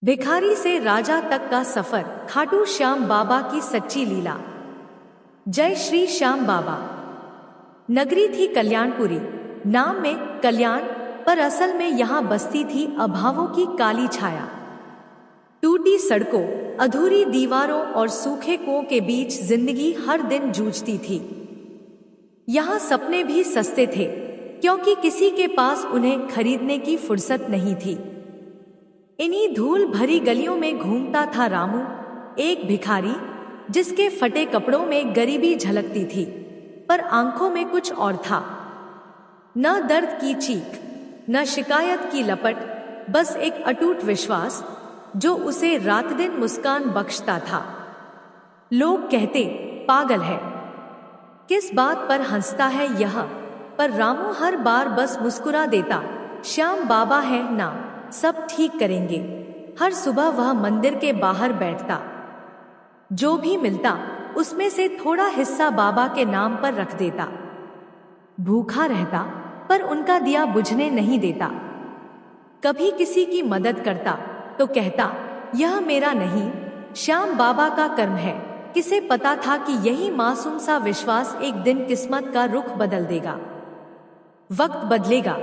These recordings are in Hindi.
भिखारी से राजा तक का सफर, खाटू श्याम बाबा की सच्ची लीला। जय श्री श्याम बाबा। नगरी थी कल्याणपुरी। नाम में कल्याण, पर असल में यहाँ बसती थी अभावों की काली छाया। टूटी सड़कों, अधूरी दीवारों और सूखे कुओं के बीच जिंदगी हर दिन जूझती थी। यहाँ सपने भी सस्ते थे, क्योंकि किसी के पास उन्हें खरीदने की फुर्सत नहीं थी। इन्हीं धूल भरी गलियों में घूमता था रामू, एक भिखारी जिसके फटे कपड़ों में गरीबी झलकती थी, पर आंखों में कुछ और था। न दर्द की चीख, न शिकायत की लपट, बस एक अटूट विश्वास जो उसे रात दिन मुस्कान बख्शता था। लोग कहते पागल है, किस बात पर हंसता है यह, पर रामू हर बार बस मुस्कुरा देता। श्याम बाबा है ना, सब ठीक करेंगे। हर सुबह वह मंदिर के बाहर बैठता, जो भी मिलता उसमें से थोड़ा हिस्सा बाबा के नाम पर रख देता। भूखा रहता, पर उनका दिया बुझने नहीं देता। कभी किसी की मदद करता तो कहता, यह मेरा नहीं, श्याम बाबा का कर्म है। किसे पता था कि यही मासूम सा विश्वास एक दिन किस्मत का रुख बदल देगा। वक्त बदलेगा,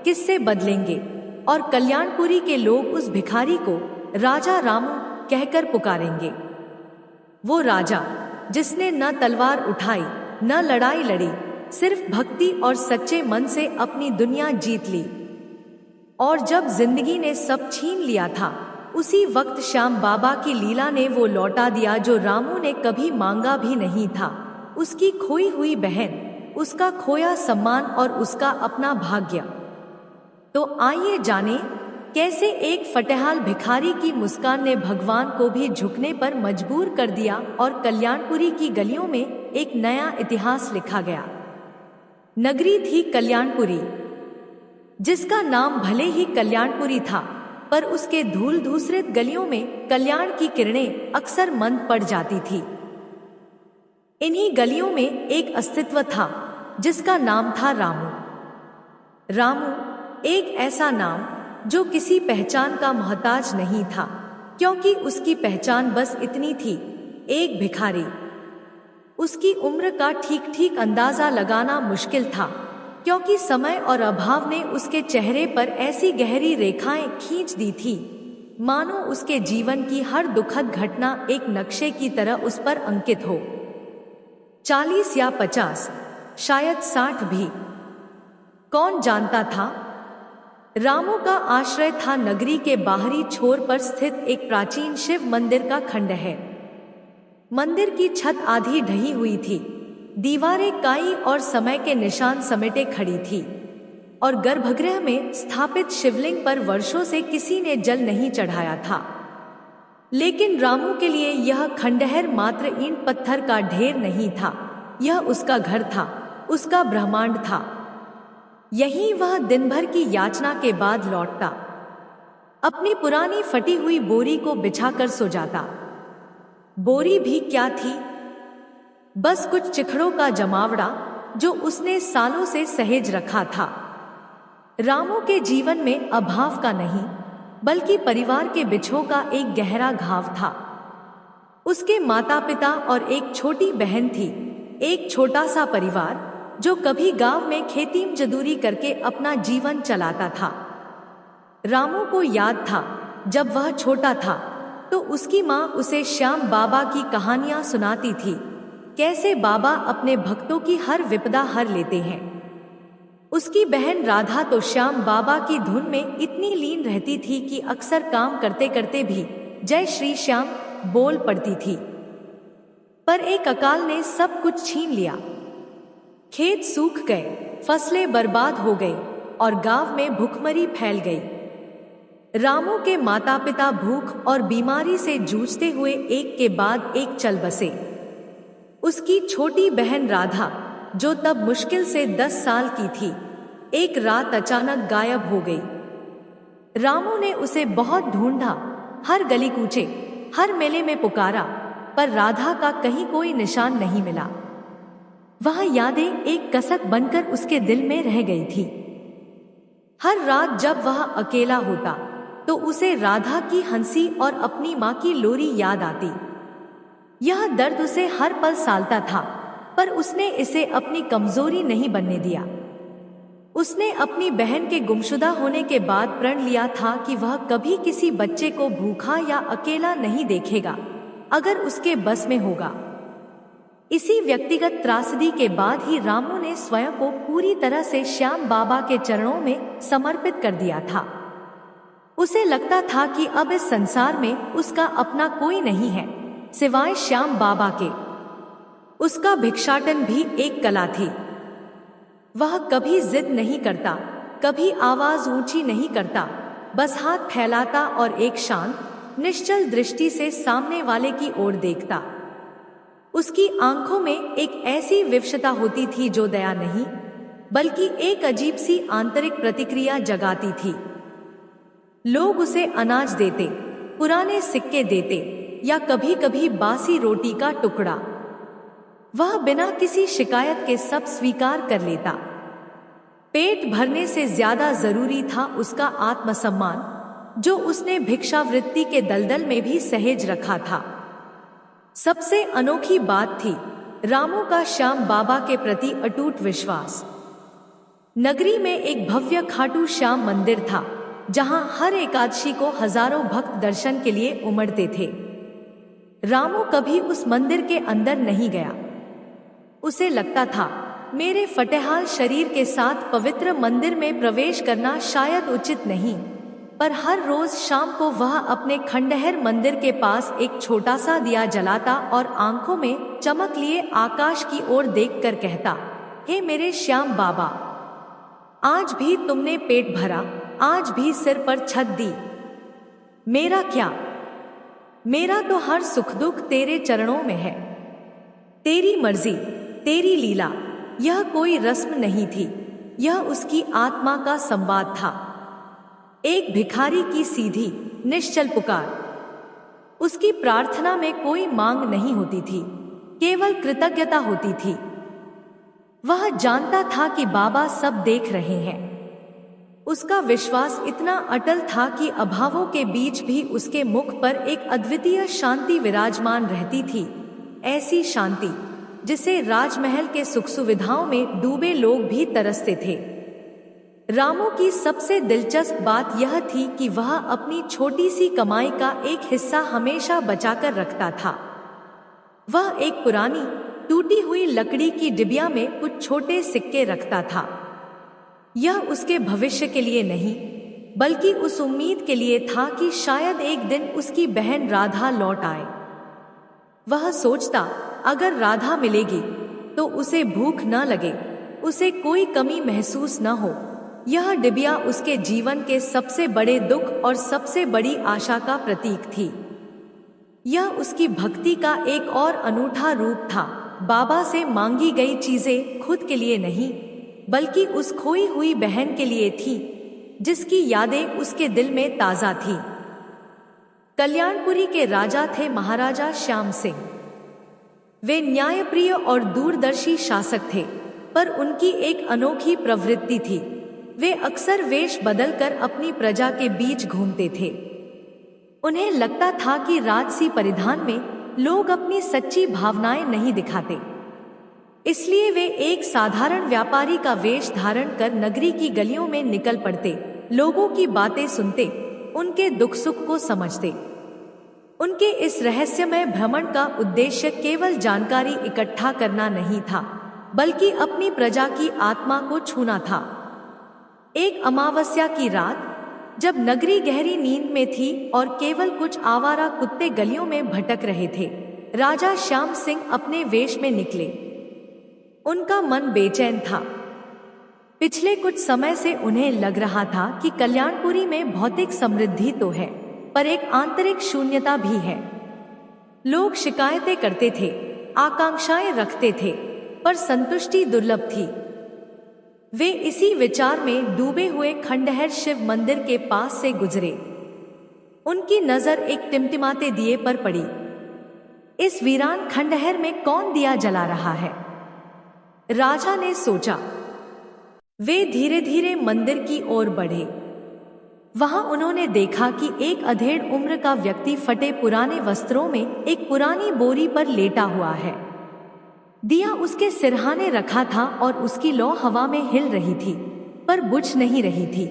किससे बदलेंगे, और कल्याणपुरी के लोग उस भिखारी को राजा रामू कहकर पुकारेंगे। वो राजा जिसने न तलवार उठाई, न लड़ाई लड़ी, सिर्फ भक्ति और सच्चे मन से अपनी दुनिया जीत ली। और जब जिंदगी ने सब छीन लिया था, उसी वक्त श्याम बाबा की लीला ने वो लौटा दिया जो रामू ने कभी मांगा भी नहीं था। उसकी खोई हुई बहन, उसका खोया सम्मान और उसका अपना भाग्य। तो आइए जाने कैसे एक फटेहाल भिखारी की मुस्कान ने भगवान को भी झुकने पर मजबूर कर दिया और कल्याणपुरी की गलियों में एक नया इतिहास लिखा गया। नगरी थी कल्याणपुरी, जिसका नाम भले ही कल्याणपुरी था, पर उसके धूल धूसरित गलियों में कल्याण की किरणें अक्सर मंद पड़ जाती थी। इन्हीं गलियों में एक अस्तित्व था जिसका नाम था रामू। रामू एक ऐसा नाम जो किसी पहचान का मोहताज नहीं था, क्योंकि उसकी पहचान बस इतनी थी, एक भिखारी। उसकी उम्र का ठीक ठीक अंदाजा लगाना मुश्किल था, क्योंकि समय और अभाव ने उसके चेहरे पर ऐसी गहरी रेखाएं खींच दी थी, मानो उसके जीवन की हर दुखद घटना एक नक्शे की तरह उस पर अंकित हो। 40 या 50, शायद 60 भी, कौन जानता था। रामू का आश्रय था नगरी के बाहरी छोर पर स्थित एक प्राचीन शिव मंदिर का खंड है। मंदिर की छत आधी ढही हुई थी, दीवारें काई और समय के निशान समेटे खड़ी थी, और गर्भगृह में स्थापित शिवलिंग पर वर्षों से किसी ने जल नहीं चढ़ाया था। लेकिन रामू के लिए यह खंडहर मात्र ईंट पत्थर का ढेर नहीं था, यह उसका घर था, उसका ब्रह्मांड था। यहीं वह दिन भर की याचना के बाद लौटता, अपनी पुरानी फटी हुई बोरी को बिछाकर सो जाता। बोरी भी क्या थी, बस कुछ चिखड़ों का जमावड़ा जो उसने सालों से सहेज रखा था। रामू के जीवन में अभाव का नहीं, बल्कि परिवार के बिछोह का एक गहरा घाव था। उसके माता पिता और एक छोटी बहन थी, एक छोटा सा परिवार जो कभी गांव में खेती मजदूरी करके अपना जीवन चलाता था। रामू को याद था, जब वह छोटा था तो उसकी माँ उसे श्याम बाबा की कहानियां सुनाती थी, कैसे बाबा अपने भक्तों की हर विपदा हर लेते हैं। उसकी बहन राधा तो श्याम बाबा की धुन में इतनी लीन रहती थी कि अक्सर काम करते करते भी जय श्री श्याम बोल पड़ती थी। पर एक अकाल ने सब कुछ छीन लिया। खेत सूख गए, फसलें बर्बाद हो गई और गांव में भूखमरी फैल गई। रामू के माता पिता भूख और बीमारी से जूझते हुए एक के बाद एक चल बसे। उसकी छोटी बहन राधा, जो तब मुश्किल से 10 साल की थी, एक रात अचानक गायब हो गई। रामू ने उसे बहुत ढूंढा, हर गली कूचे, हर मेले में पुकारा, पर राधा का कहीं कोई निशान नहीं मिला। वह यादें एक कसक बनकर उसके दिल में रह गई थी। हर रात जब वह अकेला होता तो उसे राधा की हंसी और अपनी माँ की लोरी याद आती। यह दर्द उसे हर पल सालता था, पर उसने इसे अपनी कमजोरी नहीं बनने दिया। उसने अपनी बहन के गुमशुदा होने के बाद प्रण लिया था कि वह कभी किसी बच्चे को भूखा या अकेला नहीं देखेगा, अगर उसके बस में होगा। इसी व्यक्तिगत त्रासदी के बाद ही रामू ने स्वयं को पूरी तरह से श्याम बाबा के चरणों में समर्पित कर दिया था। उसे लगता था कि अब इस संसार में उसका अपना कोई नहीं है सिवाय श्याम बाबा के। उसका भिक्षाटन भी एक कला थी। वह कभी जिद नहीं करता, कभी आवाज ऊंची नहीं करता, बस हाथ फैलाता और एक शांत निश्चल दृष्टि से सामने वाले की ओर देखता। उसकी आंखों में एक ऐसी विवशता होती थी जो दया नहीं, बल्कि एक अजीब सी आंतरिक प्रतिक्रिया जगाती थी। लोग उसे अनाज देते, पुराने सिक्के देते या कभी कभी बासी रोटी का टुकड़ा, वह बिना किसी शिकायत के सब स्वीकार कर लेता। पेट भरने से ज्यादा जरूरी था उसका आत्मसम्मान, जो उसने भिक्षावृत्ति के दलदल में भी सहेज रखा था। सबसे अनोखी बात थी रामू का श्याम बाबा के प्रति अटूट विश्वास। नगरी में एक भव्य खाटू श्याम मंदिर था, जहां हर एकादशी को हजारों भक्त दर्शन के लिए उमड़ते थे। रामू कभी उस मंदिर के अंदर नहीं गया। उसे लगता था मेरे फटेहाल शरीर के साथ पवित्र मंदिर में प्रवेश करना शायद उचित नहीं, पर हर रोज शाम को वह अपने खंडहर मंदिर के पास एक छोटा सा दिया जलाता और आंखों में चमक लिए आकाश की ओर देखकर कहता, हे मेरे श्याम बाबा, आज भी तुमने पेट भरा, आज भी सिर पर छत दी। मेरा क्या, मेरा तो हर सुख दुख तेरे चरणों में है। तेरी मर्जी, तेरी लीला, यह कोई रस्म नहीं थी, यह उसकी आत्मा का संवाद था। एक भिखारी की सीधी निश्चल पुकार। उसकी प्रार्थना में कोई मांग नहीं होती थी, केवल कृतज्ञता होती थी। वह जानता था कि बाबा सब देख रहे हैं। उसका विश्वास इतना अटल था कि अभावों के बीच भी उसके मुख पर एक अद्वितीय शांति विराजमान रहती थी, ऐसी शांति जिसे राजमहल के सुख सुविधाओं में डूबे लोग भी तरसते थे। रामू की सबसे दिलचस्प बात यह थी कि वह अपनी छोटी सी कमाई का एक हिस्सा हमेशा बचाकर रखता था। वह एक पुरानी टूटी हुई लकड़ी की डिबिया में कुछ छोटे सिक्के रखता था। यह उसके भविष्य के लिए नहीं, बल्कि उस उम्मीद के लिए था कि शायद एक दिन उसकी बहन राधा लौट आए। वह सोचता, अगर राधा मिलेगी तो उसे भूख न लगे, उसे कोई कमी महसूस न हो। यह डिबिया उसके जीवन के सबसे बड़े दुख और सबसे बड़ी आशा का प्रतीक थी। यह उसकी भक्ति का एक और अनूठा रूप था। बाबा से मांगी गई चीजें खुद के लिए नहीं, बल्कि उस खोई हुई बहन के लिए थी, जिसकी यादें उसके दिल में ताजा थी। कल्याणपुरी के राजा थे महाराजा श्याम सिंह। वे न्यायप्रिय और दूरदर्शी शासक थे, पर उनकी एक अनोखी प्रवृत्ति थी। वे अक्सर वेश बदलकर अपनी प्रजा के बीच घूमते थे। उन्हें लगता था कि राजसी परिधान में लोग अपनी सच्ची भावनाएं नहीं दिखाते, इसलिए वे एक साधारण व्यापारी का वेश धारण कर नगरी की गलियों में निकल पड़ते, लोगों की बातें सुनते, उनके दुख सुख को समझते। उनके इस रहस्यमय भ्रमण का उद्देश्य केवल जानकारी इकट्ठा करना नहीं था, बल्कि अपनी प्रजा की आत्मा को छूना था। एक अमावस्या की रात, जब नगरी गहरी नींद में थी और केवल कुछ आवारा कुत्ते गलियों में भटक रहे थे, राजा श्याम सिंह अपने वेश में निकले। उनका मन बेचैन था। पिछले कुछ समय से उन्हें लग रहा था कि कल्याणपुरी में भौतिक समृद्धि तो है, पर एक आंतरिक शून्यता भी है। लोग शिकायतें करते थे, आकांक्षाएं रखते थे, पर संतुष्टि दुर्लभ थी। वे इसी विचार में डूबे हुए खंडहर शिव मंदिर के पास से गुजरे। उनकी नजर एक टिमटिमाते दिए पर पड़ी। इस वीरान खंडहर में कौन दिया जला रहा है? राजा ने सोचा। वे धीरे धीरे मंदिर की ओर बढ़े। वहां उन्होंने देखा कि एक अधेड़ उम्र का व्यक्ति फटे पुराने वस्त्रों में एक पुरानी बोरी पर लेटा हुआ है। दिया उसके सिरहाने रखा था और उसकी लौ हवा में हिल रही थी, पर बुझ नहीं रही थी।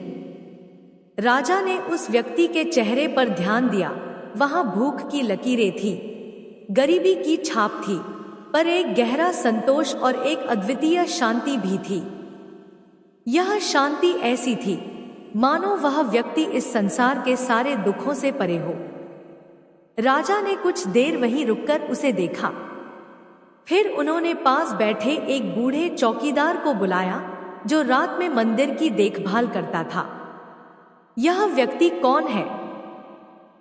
राजा ने उस व्यक्ति के चेहरे पर ध्यान दिया। वहां भूख की लकीरें थी, गरीबी की छाप थी, पर एक गहरा संतोष और एक अद्वितीय शांति भी थी। यह शांति ऐसी थी मानो वह व्यक्ति इस संसार के सारे दुखों से परे हो। राजा ने कुछ देर वहीं रुककर उसे देखा। फिर उन्होंने पास बैठे एक बूढ़े चौकीदार को बुलाया जो रात में मंदिर की देखभाल करता था। यह व्यक्ति कौन है?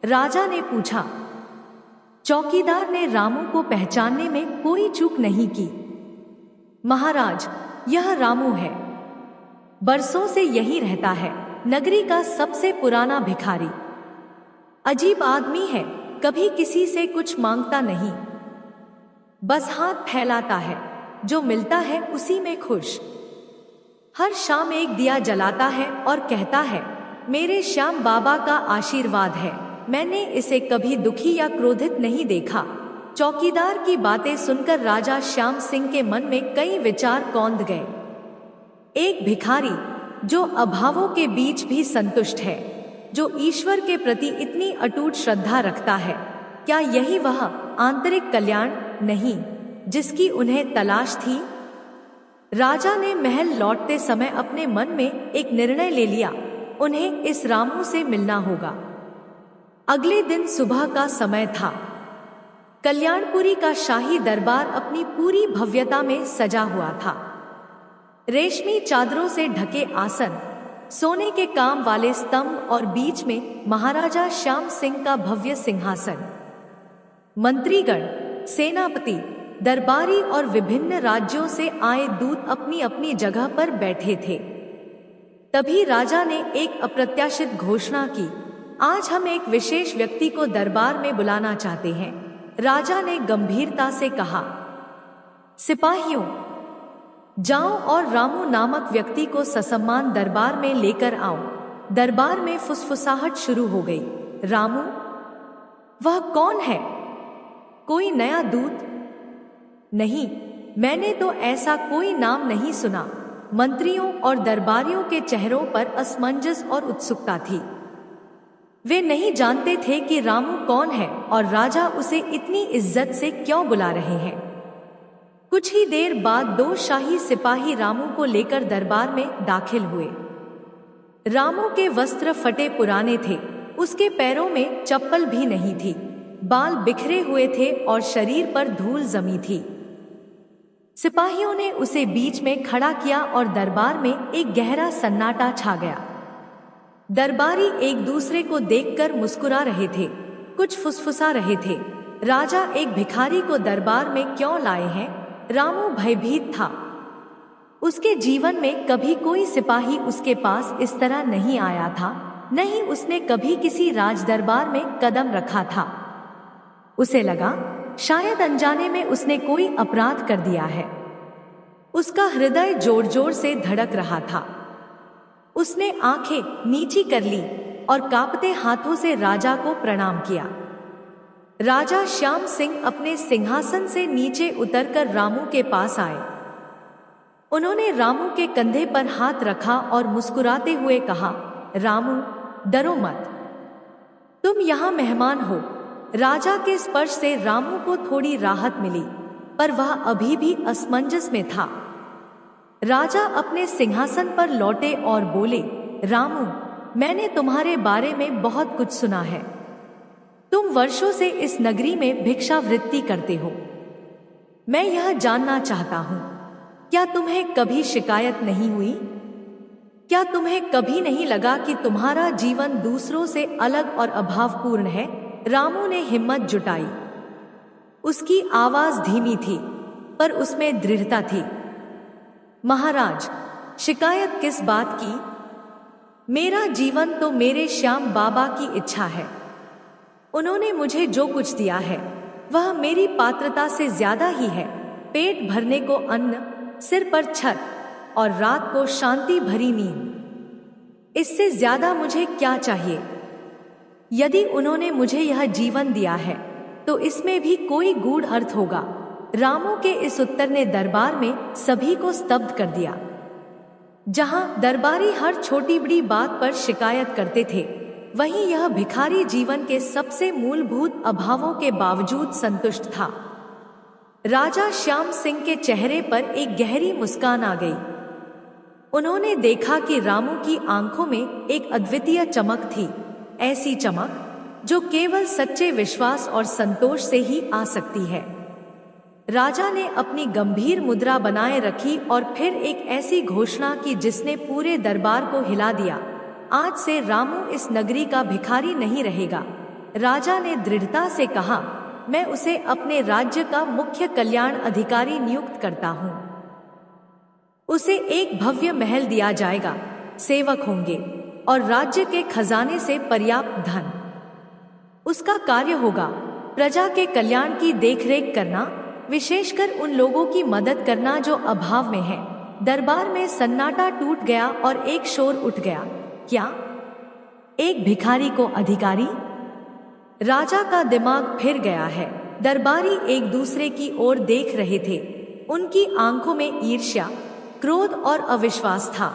राजा ने पूछा। चौकीदार ने रामू को पहचानने में कोई चूक नहीं की। महाराज, यह रामू है। बरसों से यहीं रहता है, नगरी का सबसे पुराना भिखारी। अजीब आदमी है, कभी किसी से कुछ मांगता नहीं, बस हाथ फैलाता है, जो मिलता है उसी में खुश। हर शाम एक दिया जलाता है और कहता है, मेरे श्याम बाबा का आशीर्वाद है। मैंने इसे कभी दुखी या क्रोधित नहीं देखा। चौकीदार की बातें सुनकर राजा श्याम सिंह के मन में कई विचार कौंध गए। एक भिखारी जो अभावों के बीच भी संतुष्ट है, जो ईश्वर के प्रति इतनी अटूट श्रद्धा रखता है, क्या यही वह आंतरिक कल्याण नहीं जिसकी उन्हें तलाश थी? राजा ने महल लौटते समय अपने मन में एक निर्णय ले लिया, उन्हें इस रामू से मिलना होगा। अगले दिन सुबह का समय था। कल्याणपुरी का शाही दरबार अपनी पूरी भव्यता में सजा हुआ था। रेशमी चादरों से ढके आसन, सोने के काम वाले स्तंभ और बीच में महाराजा श्याम सिंह का भव्य सिंहासन। मंत्रीगण, सेनापति, दरबारी और विभिन्न राज्यों से आए दूत अपनी अपनी जगह पर बैठे थे। तभी राजा ने एक अप्रत्याशित घोषणा की, आज हम एक विशेष व्यक्ति को दरबार में बुलाना चाहते हैं। राजा ने गंभीरता से कहा, सिपाहियों, जाओ और रामू नामक व्यक्ति को ससम्मान दरबार में लेकर आओ। दरबार में फुसफुसाहट शुरू हो गई। रामू? वह कौन है? कोई नया दूत? नहीं, मैंने तो ऐसा कोई नाम नहीं सुना। मंत्रियों और दरबारियों के चेहरों पर असमंजस और उत्सुकता थी। वे नहीं जानते थे कि रामू कौन है और राजा उसे इतनी इज्जत से क्यों बुला रहे हैं। कुछ ही देर बाद दो शाही सिपाही रामू को लेकर दरबार में दाखिल हुए। रामू के वस्त्र फटे पुराने थे, उसके पैरों में चप्पल भी नहीं थी, बाल बिखरे हुए थे और शरीर पर धूल जमी थी। सिपाहियों ने उसे बीच में खड़ा किया और दरबार में एक गहरा सन्नाटा छा गया। दरबारी एक दूसरे को देखकर मुस्कुरा रहे थे, कुछ फुसफुसा रहे थे। राजा एक भिखारी को दरबार में क्यों लाए हैं? रामू भयभीत था। उसके जीवन में कभी कोई सिपाही उसके पास इस तरह नहीं आया था, नहीं उसने कभी किसी राज दरबार में कदम रखा था। उसे लगा शायद अनजाने में उसने कोई अपराध कर दिया है। उसका हृदय जोर जोर से धड़क रहा था। उसने आंखें नीची कर ली और कांपते हाथों से राजा को प्रणाम किया। राजा श्याम सिंह अपने सिंहासन से नीचे उतरकर रामू के पास आए। उन्होंने रामू के कंधे पर हाथ रखा और मुस्कुराते हुए कहा, रामू, डरो मत, तुम यहाँ मेहमान हो। राजा के स्पर्श से रामू को थोड़ी राहत मिली, पर वह अभी भी असमंजस में था। राजा अपने सिंहासन पर लौटे और बोले, रामू, मैंने तुम्हारे बारे में बहुत कुछ सुना है। तुम वर्षों से इस नगरी में भिक्षावृत्ति करते हो। मैं यह जानना चाहता हूँ, क्या तुम्हें कभी शिकायत नहीं हुई? क्या तुम्हें कभी नहीं लगा कि तुम्हारा जीवन दूसरों से अलग और अभावपूर्ण है? रामू ने हिम्मत जुटाई। उसकी आवाज धीमी थी, पर उसमें दृढ़ता थी। महाराज, शिकायत किस बात की? मेरा जीवन तो मेरे श्याम बाबा की इच्छा है। उन्होंने मुझे जो कुछ दिया है वह मेरी पात्रता से ज्यादा ही है। पेट भरने को अन्न, सिर पर छत और रात को शांति भरी नींद। इससे ज्यादा मुझे क्या चाहिए? यदि उन्होंने मुझे यह जीवन दिया है तो इसमें भी कोई गूढ़ अर्थ होगा। रामू के इस उत्तर ने दरबार में सभी को स्तब्ध कर दिया। जहां दरबारी हर छोटी बड़ी बात पर शिकायत करते थे, वहीं यह भिखारी जीवन के सबसे मूलभूत अभावों के बावजूद संतुष्ट था। राजा श्याम सिंह के चेहरे पर एक गहरी मुस्कान आ गई। उन्होंने देखा कि रामू की आंखों में एक अद्वितीय चमक थी, ऐसी चमक जो केवल सच्चे विश्वास और संतोष से ही आ सकती है। राजा ने अपनी गंभीर मुद्रा बनाए रखी और फिर एक ऐसी घोषणा की जिसने पूरे दरबार को हिला दिया। आज से रामू इस नगरी का भिखारी नहीं रहेगा। राजा ने दृढ़ता से कहा, मैं उसे अपने राज्य का मुख्य कल्याण अधिकारी नियुक्त करता हूँ। उसे एक भव्य महल दिया जाएगा, सेवक होंगे और राज्य के खजाने से पर्याप्त धन। उसका कार्य होगा प्रजा के कल्याण की देखरेख करना, विशेषकर उन लोगों की मदद करना जो अभाव में हैं। दरबार में सन्नाटा टूट गया और एक शोर उठ गया। क्या? एक भिखारी को अधिकारी? राजा का दिमाग फिर गया है। दरबारी एक दूसरे की ओर देख रहे थे। उनकी आंखों में ईर्ष्या, क्रोध और अविश्वास था।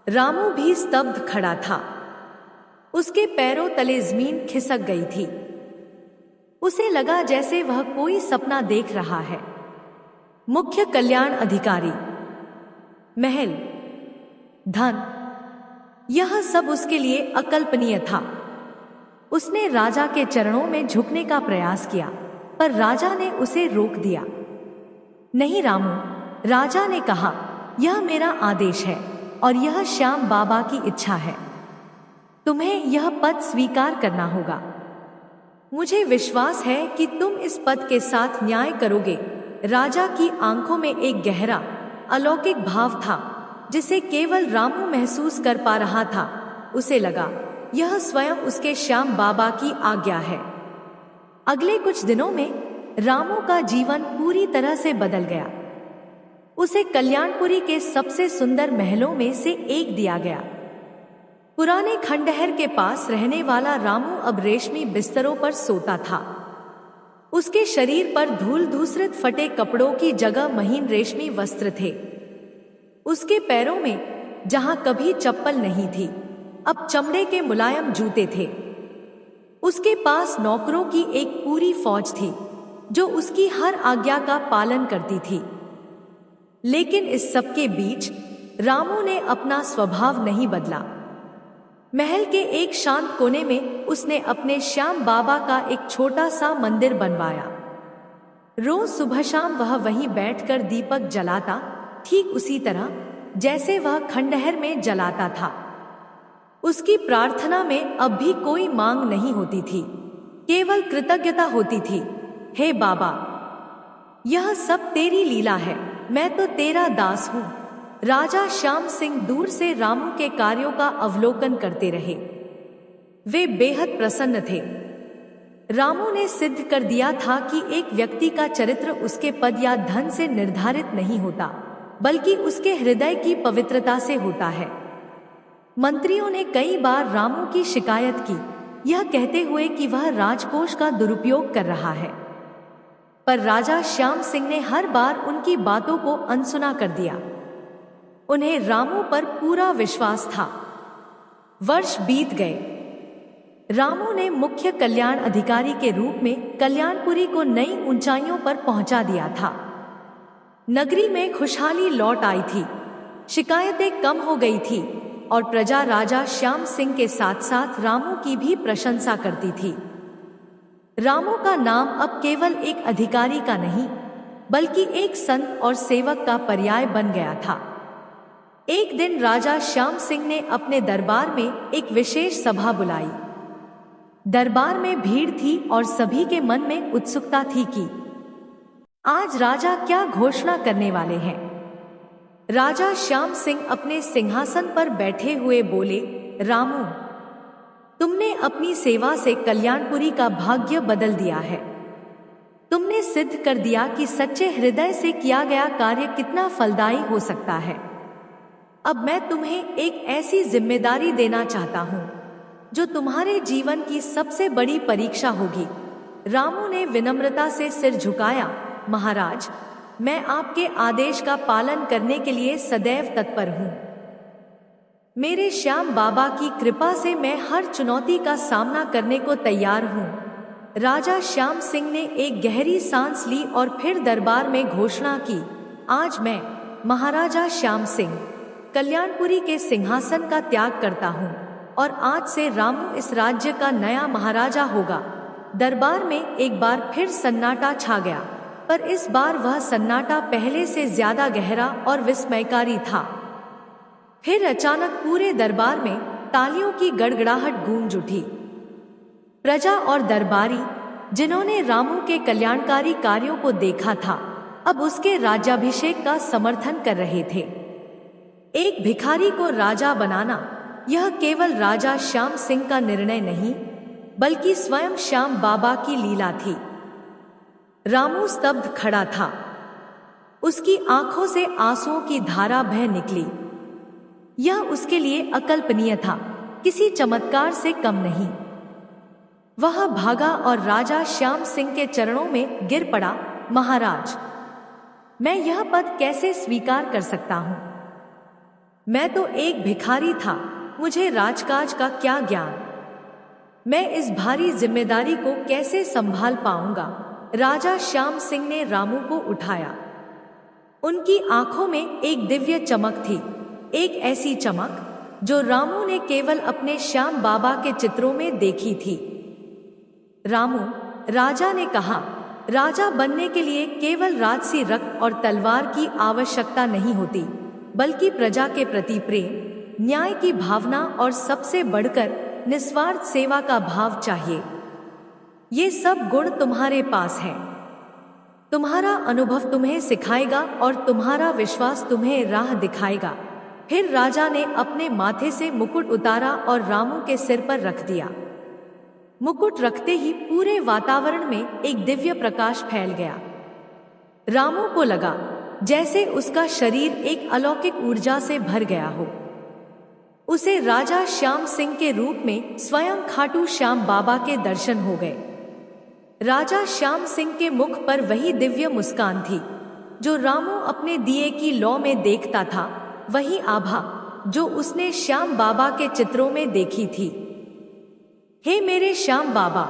रामू भी स्तब्ध खड़ा था। उसके पैरों तले जमीन खिसक गई थी। उसे लगा जैसे वह कोई सपना देख रहा है। मुख्य कल्याण अधिकारी, महल, धन, यह सब उसके लिए अकल्पनीय था। उसने राजा के चरणों में झुकने का प्रयास किया, पर राजा ने उसे रोक दिया। नहीं रामू, राजा ने कहा, यह मेरा आदेश है और यह श्याम बाबा की इच्छा है। तुम्हें यह पद स्वीकार करना होगा। मुझे विश्वास है कि तुम इस पद के साथ न्याय करोगे। राजा की आंखों में एक गहरा, अलौकिक भाव था जिसे केवल रामू महसूस कर पा रहा था। उसे लगा यह स्वयं उसके श्याम बाबा की आज्ञा है। अगले कुछ दिनों में रामू का जीवन पूरी तरह से बदल गया। उसे कल्याणपुरी के सबसे सुंदर महलों में से एक दिया गया। पुराने खंडहर के पास रहने वाला रामू अब रेशमी बिस्तरों पर सोता था। उसके शरीर पर धूल धूसरित फटे कपड़ों की जगह महीन रेशमी वस्त्र थे। उसके पैरों में जहां कभी चप्पल नहीं थी, अब चमड़े के मुलायम जूते थे। उसके पास नौकरों की एक पूरी फौज थी जो उसकी हर आज्ञा का पालन करती थी। लेकिन इस सब के बीच रामू ने अपना स्वभाव नहीं बदला। महल के एक शांत कोने में उसने अपने श्याम बाबा का एक छोटा सा मंदिर बनवाया। रोज सुबह शाम वह वहीं बैठकर दीपक जलाता, ठीक उसी तरह जैसे वह खंडहर में जलाता था। उसकी प्रार्थना में अब भी कोई मांग नहीं होती थी, केवल कृतज्ञता होती थी। हे बाबा, यह सब तेरी लीला है, मैं तो तेरा दास हूँ। राजा श्याम सिंह दूर से रामू के कार्यों का अवलोकन करते रहे। वे बेहद प्रसन्न थे। रामू ने सिद्ध कर दिया था कि एक व्यक्ति का चरित्र उसके पद या धन से निर्धारित नहीं होता, बल्कि उसके हृदय की पवित्रता से होता है। मंत्रियों ने कई बार रामू की शिकायत की, यह कहते हुए कि वह राजकोष का दुरुपयोग कर रहा है, पर राजा श्याम सिंह ने हर बार उनकी बातों को अनसुना कर दिया। उन्हें रामू पर पूरा विश्वास था। वर्ष बीत गए। रामू ने मुख्य कल्याण अधिकारी के रूप में कल्याणपुरी को नई ऊंचाइयों पर पहुंचा दिया था। नगरी में खुशहाली लौट आई थी, शिकायतें कम हो गई थी और प्रजा राजा श्याम सिंह के साथ साथ रामू की भी प्रशंसा करती थी। रामू का नाम अब केवल एक अधिकारी का नहीं, बल्कि एक संत और सेवक का पर्याय बन गया था। एक दिन राजा श्याम सिंह ने अपने दरबार में एक विशेष सभा बुलाई। दरबार में भीड़ थी और सभी के मन में उत्सुकता थी कि आज राजा क्या घोषणा करने वाले हैं। राजा श्याम सिंह अपने सिंहासन पर बैठे हुए बोले, रामू, तुमने अपनी सेवा से कल्याणपुरी का भाग्य बदल दिया है। तुमने सिद्ध कर दिया कि सच्चे हृदय से किया गया कार्य कितना फलदायी हो सकता है। अब मैं तुम्हें एक ऐसी जिम्मेदारी देना चाहता हूँ जो तुम्हारे जीवन की सबसे बड़ी परीक्षा होगी। रामू ने विनम्रता से सिर झुकाया। महाराज, मैं आपके आदेश का पालन करने के लिए सदैव तत्पर हूँ। मेरे श्याम बाबा की कृपा से मैं हर चुनौती का सामना करने को तैयार हूँ। राजा श्याम सिंह ने एक गहरी सांस ली और फिर दरबार में घोषणा की, आज मैं महाराजा श्याम सिंह कल्याणपुरी के सिंहासन का त्याग करता हूँ और आज से रामू इस राज्य का नया महाराजा होगा। दरबार में एक बार फिर सन्नाटा छा गया, पर इस बार वह सन्नाटा पहले से ज्यादा गहरा और विस्मयकारी था। फिर अचानक पूरे दरबार में तालियों की गड़गड़ाहट गूंज उठी। प्रजा और दरबारी जिन्होंने रामू के कल्याणकारी कार्यों को देखा था, अब उसके राज्याभिषेक का समर्थन कर रहे थे। एक भिखारी को राजा बनाना यह केवल राजा श्याम सिंह का निर्णय नहीं, बल्कि स्वयं श्याम बाबा की लीला थी। रामू स्तब्ध खड़ा था। उसकी आंखों से आंसुओं की धारा बह निकली। यह उसके लिए अकल्पनीय था, किसी चमत्कार से कम नहीं। वह भागा और राजा श्याम सिंह के चरणों में गिर पड़ा। महाराज, मैं यह पद कैसे स्वीकार कर सकता हूँ? मैं तो एक भिखारी था, मुझे राजकाज का क्या ज्ञान। मैं इस भारी जिम्मेदारी को कैसे संभाल पाऊंगा? राजा श्याम सिंह ने रामू को उठाया। उनकी आंखों में एक दिव्य चमक थी, एक ऐसी चमक जो रामू ने केवल अपने श्याम बाबा के चित्रों में देखी थी। रामू, राजा ने कहा, राजा बनने के लिए केवल राजसी रक्त और तलवार की आवश्यकता नहीं होती, बल्कि प्रजा के प्रति प्रेम, न्याय की भावना और सबसे बढ़कर निस्वार्थ सेवा का भाव चाहिए। ये सब गुण तुम्हारे पास है। तुम्हारा अनुभव तुम्हें सिखाएगा और तुम्हारा विश्वास तुम्हें राह दिखाएगा। फिर राजा ने अपने माथे से मुकुट उतारा और रामू के सिर पर रख दिया। मुकुट रखते ही पूरे वातावरण में एक दिव्य प्रकाश फैल गया। रामू को लगा जैसे उसका शरीर एक अलौकिक ऊर्जा से भर गया हो। उसे राजा श्याम सिंह के रूप में स्वयं खाटू श्याम बाबा के दर्शन हो गए। राजा श्याम सिंह के मुख पर वही दिव्य मुस्कान थी जो रामू अपने दिए की लौ में देखता था, वही आभा जो उसने श्याम बाबा के चित्रों में देखी थी। हे मेरे श्याम बाबा,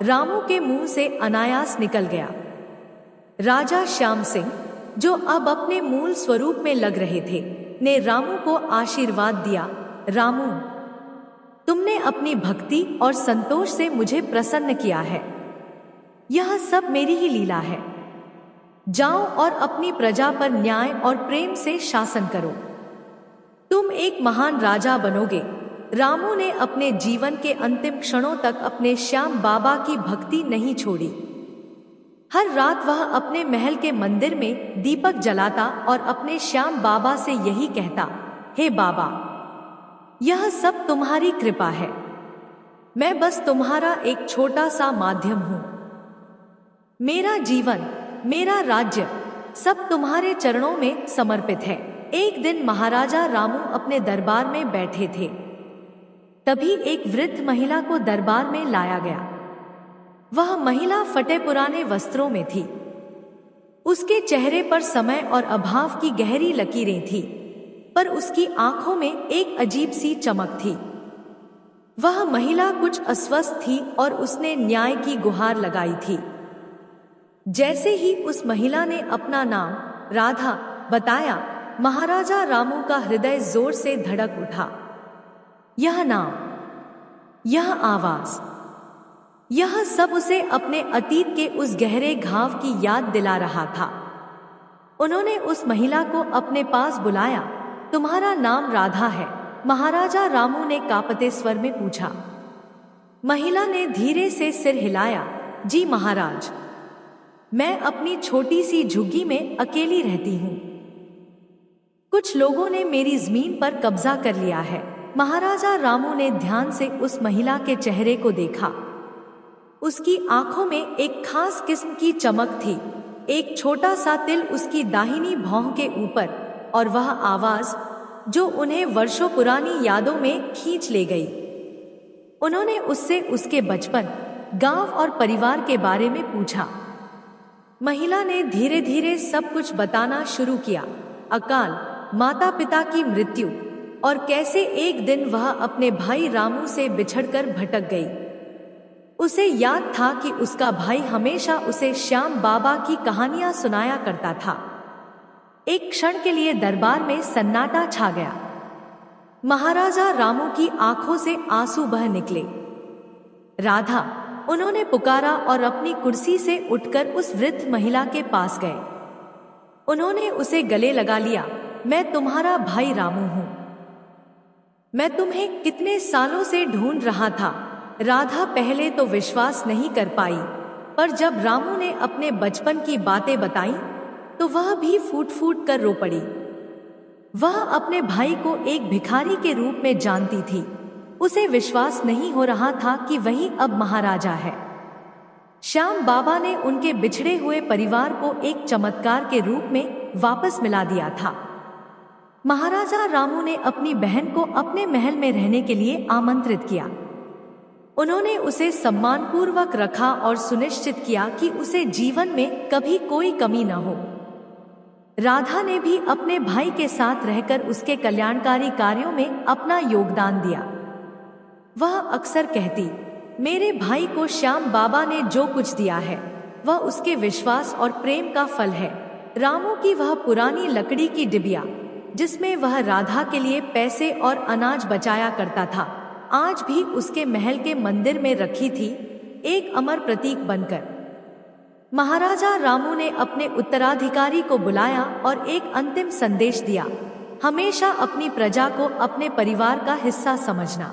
रामू के मुंह से अनायास निकल गया। राजा श्याम सिंह, जो अब अपने मूल स्वरूप में लग रहे थे, ने रामू को आशीर्वाद दिया। रामू, तुमने अपनी भक्ति और संतोष से मुझे प्रसन्न किया है। यह सब मेरी ही लीला है। जाओ और अपनी प्रजा पर न्याय और प्रेम से शासन करो। तुम एक महान राजा बनोगे। रामू ने अपने जीवन के अंतिम क्षणों तक अपने श्याम बाबा की भक्ति नहीं छोड़ी। हर रात वह अपने महल के मंदिर में दीपक जलाता और अपने श्याम बाबा से यही कहता, हे बाबा, यह सब तुम्हारी कृपा है। मैं बस तुम्हारा एक छोटा सा माध्यम हूं। मेरा जीवन, मेरा राज्य सब तुम्हारे चरणों में समर्पित है। एक दिन महाराजा रामू अपने दरबार में बैठे थे। तभी एक वृद्ध महिला को दरबार में लाया गया। वह महिला फटे पुराने वस्त्रों में थी। उसके चेहरे पर समय और अभाव की गहरी लकीरें थी, पर उसकी आंखों में एक अजीब सी चमक थी। वह महिला कुछ अस्वस्थ थी और उसने न्याय की गुहार लगाई थी। जैसे ही उस महिला ने अपना नाम राधा बताया, महाराजा रामू का हृदय जोर से धड़क उठा। यह नाम, यह आवाज, यह सब उसे अपने अतीत के उस गहरे घाव की याद दिला रहा था। उन्होंने उस महिला को अपने पास बुलाया। तुम्हारा नाम राधा है? महाराजा रामू ने कांपते स्वर में पूछा। महिला ने धीरे से सिर हिलाया। जी महाराज, मैं अपनी छोटी सी झुग्गी में अकेली रहती हूँ। कुछ लोगों ने मेरी जमीन पर कब्जा कर लिया है। महाराजा रामू ने ध्यान से उस महिला के चेहरे को देखा। उसकी आंखों में एक खास किस्म की चमक थी, एक छोटा सा तिल उसकी दाहिनी भौं के ऊपर, और वह आवाज जो उन्हें वर्षों पुरानी यादों में खींच ले गई। उन्होंने उससे उसके बचपन, गांव और परिवार के बारे में पूछा। महिला ने धीरे धीरे सब कुछ बताना शुरू किया। अकाल, माता पिता की मृत्यु और कैसे एक दिन वह अपने भाई रामू से बिछड़कर भटक गई। उसे याद था कि उसका भाई हमेशा उसे श्याम बाबा की कहानियां सुनाया करता था। एक क्षण के लिए दरबार में सन्नाटा छा गया। महाराजा रामू की आंखों से आंसू बह निकले। राधा, उन्होंने पुकारा और अपनी कुर्सी से उठकर उस वृद्ध महिला के पास गए। उन्होंने उसे गले लगा लिया। मैं तुम्हारा भाई रामू हूं। मैं तुम्हें कितने सालों से ढूंढ रहा था। राधा पहले तो विश्वास नहीं कर पाई, पर जब रामू ने अपने बचपन की बातें बताई तो वह भी फूट फूट कर रो पड़ी। वह अपने भाई को एक भिखारी के रूप में जानती थी। उसे विश्वास नहीं हो रहा था कि वही अब महाराजा है। श्याम बाबा ने उनके बिछड़े हुए परिवार को एक चमत्कार के रूप में वापस मिला दिया था। महाराजा रामू ने अपनी बहन को अपने महल में रहने के लिए आमंत्रित किया। उन्होंने उसे सम्मानपूर्वक रखा और सुनिश्चित किया कि उसे जीवन में कभी कोई कमी न हो। राधा ने भी अपने भाई के साथ रहकर उसके कल्याणकारी कार्यों में अपना योगदान दिया। वह अक्सर कहती, मेरे भाई को श्याम बाबा ने जो कुछ दिया है वह उसके विश्वास और प्रेम का फल है। रामू की वह पुरानी लकड़ी की डिबिया जिसमें वह राधा के लिए पैसे और अनाज बचाया करता था, आज भी उसके महल के मंदिर में रखी थी, एक अमर प्रतीक बनकर। महाराजा रामू ने अपने उत्तराधिकारी को बुलाया और एक अंतिम संदेश दिया। हमेशा अपनी प्रजा को अपने परिवार का हिस्सा समझना,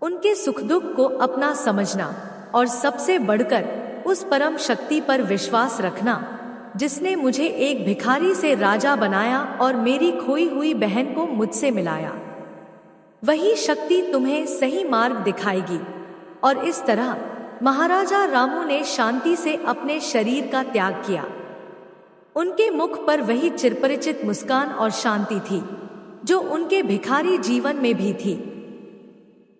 उनके सुख दुख को अपना समझना और सबसे बढ़कर उस परम शक्ति पर विश्वास रखना जिसने मुझे एक भिखारी से राजा बनाया और मेरी खोई हुई बहन को मुझसे मिलाया। वही शक्ति तुम्हें सही मार्ग दिखाएगी। और इस तरह महाराजा रामू ने शांति से अपने शरीर का त्याग किया। उनके मुख पर वही चिरपरिचित मुस्कान और शांति थी जो उनके भिखारी जीवन में भी थी।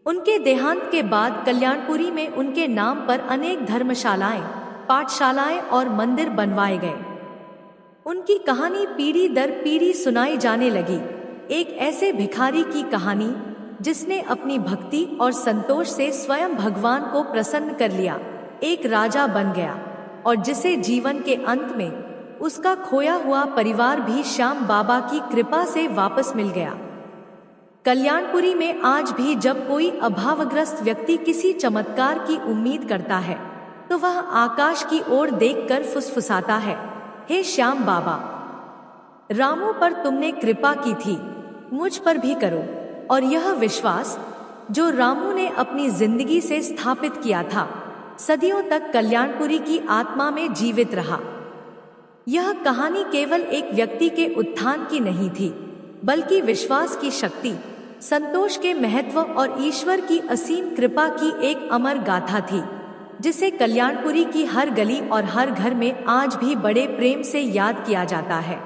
उनके देहांत के बाद कल्याणपुरी में उनके नाम पर अनेक धर्मशालाएं, पाठशालाएं और मंदिर बनवाए गए। उनकी कहानी पीढ़ी दर पीढ़ी सुनाई जाने लगी। एक ऐसे भिखारी की कहानी जिसने अपनी भक्ति और संतोष से स्वयं भगवान को प्रसन्न कर लिया, एक राजा बन गया और जिसे जीवन के अंत में उसका खोया हुआ परिवार भी श्याम बाबा की कृपा से वापस मिल गया। कल्याणपुरी में आज भी जब कोई अभावग्रस्त व्यक्ति किसी चमत्कार की उम्मीद करता है तो वह आकाश की ओर देखकर फुसफुसाता है, हे श्याम बाबा, रामू पर तुमने कृपा की थी, मुझ पर भी करो। और यह विश्वास जो रामू ने अपनी जिंदगी से स्थापित किया था, सदियों तक कल्याणपुरी की आत्मा में जीवित रहा। यह कहानी केवल एक व्यक्ति के उत्थान की नहीं थी, बल्कि विश्वास की शक्ति, संतोष के महत्व और ईश्वर की असीम कृपा की एक अमर गाथा थी, जिसे कल्याणपुरी की हर गली और हर घर में आज भी बड़े प्रेम से याद किया जाता है।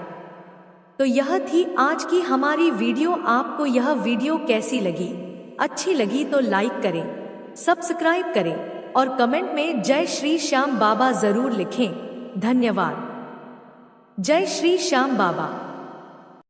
तो यह थी आज की हमारी वीडियो। आपको यह वीडियो कैसी लगी? अच्छी लगी तो लाइक करें, सब्सक्राइब करें और कमेंट में जय श्री श्याम बाबा जरूर लिखें। धन्यवाद। जय श्री श्याम बाबा।